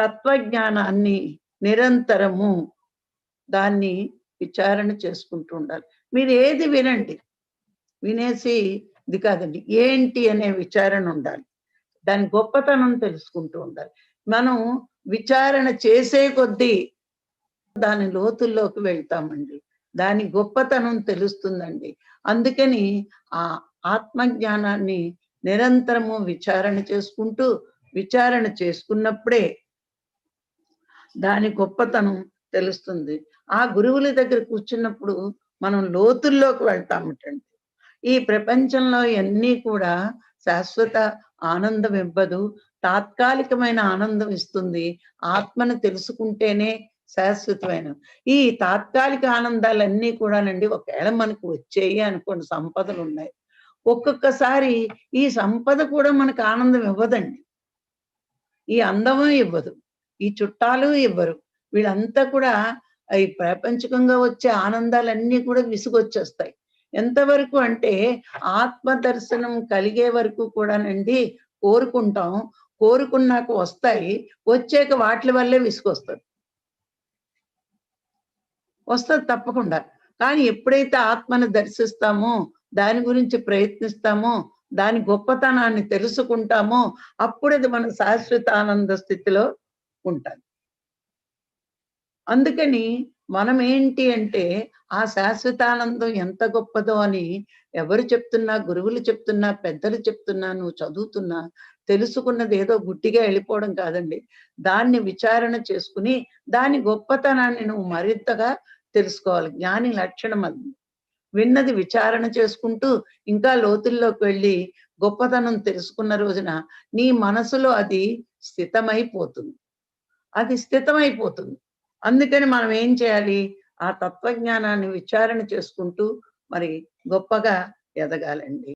తత్వజ్ఞానాన్ని నిరంతరము దాన్ని విచారణ చేసుకుంటూ ఉండాలి. మీరు ఏది వినండి. వినేసి ఇది కాదండి. ఏంటి అనే విచారణ ఉండాలి. దాని గొప్పతనం తెలుసుకుంటూ ఉండాలి. మనం విచారణ చేసే కొద్దీ దాని లోతుల్లోకి వెళ్తామండి. దాని గొప్పతనం తెలుస్తుందండి. అందుకని ఆ ఆత్మజ్ఞానాన్ని నిరంతరము విచారణ చేసుకున్నప్పుడే దాని గొప్పతనం తెలుస్తుంది. ఆ గురువుల దగ్గర కూర్చున్నప్పుడు మనం లోతుల్లోకి వెళ్తామటండి. ఈ ప్రపంచంలో ఇయన్నీ కూడా శాశ్వత ఆనందం ఇవ్వదు. తాత్కాలికమైన ఆనందం ఇస్తుంది. ఆత్మను తెలుసుకుంటేనే శాశ్వతమైన ఈ తాత్కాలిక ఆనందాలన్నీ కూడానండి ఒకవేళ మనకు వచ్చేయి అనుకోండి, సంపదలున్నాయి. ఒక్కొక్కసారి ఈ సంపద కూడా మనకు ఆనందం ఇవ్వదండి. ఈ అందము ఇవ్వదు. ఈ చుట్టాలు ఇవ్వరు. వీళ్ళంతా కూడా ఈ ప్రాపంచికంగా వచ్చే ఆనందాలన్నీ కూడా విసుగొచ్చేస్తాయి. ఎంతవరకు అంటే ఆత్మ దర్శనం కలిగే వరకు కూడానండి కోరుకుంటాం. కోరుకున్నాక వస్తాయి. వచ్చాక వాట్లి వల్లే విసుగొస్తది. వస్తది తప్పకుండా. కానీ ఎప్పుడైతే ఆత్మను దర్శిస్తామో, దాని గురించి ప్రయత్నిస్తామో, దాని గొప్పతనాన్ని తెలుసుకుంటామో, అప్పుడది మన శాశ్వత ఆనంద స్థితిలో ఉంటాది. అందుకని మనమేంటి అంటే, ఆ శాశ్వతానందం ఎంత గొప్పదో అని ఎవరు చెప్తున్నా, గురువులు చెప్తున్నా, పెద్దలు చెప్తున్నా, నువ్వు చదువుతున్నా, తెలుసుకున్నదేదో గుడ్డిగా ఎళ్ళిపోవడం కాదండి. దాన్ని విచారణ చేసుకొని, దాని గొప్పతనాన్ని నువ్వు మరింతగా తెలుసుకోవాలి. జ్ఞాని లక్షణం అది. విన్నది విచారణ చేసుకుంటూ, ఇంకా లోతుల్లోకి వెళ్ళి, గొప్పతనం తెలుసుకున్న రోజున, నీ మనసులో అది స్థితమైపోతుంది. అది స్థితమైపోతుంది. అందుకని మనం ఏం చేయాలి? ఆ తత్వజ్ఞానాన్ని విచారణ చేసుకుంటూ మరి గొప్పగా ఎదగాలండి.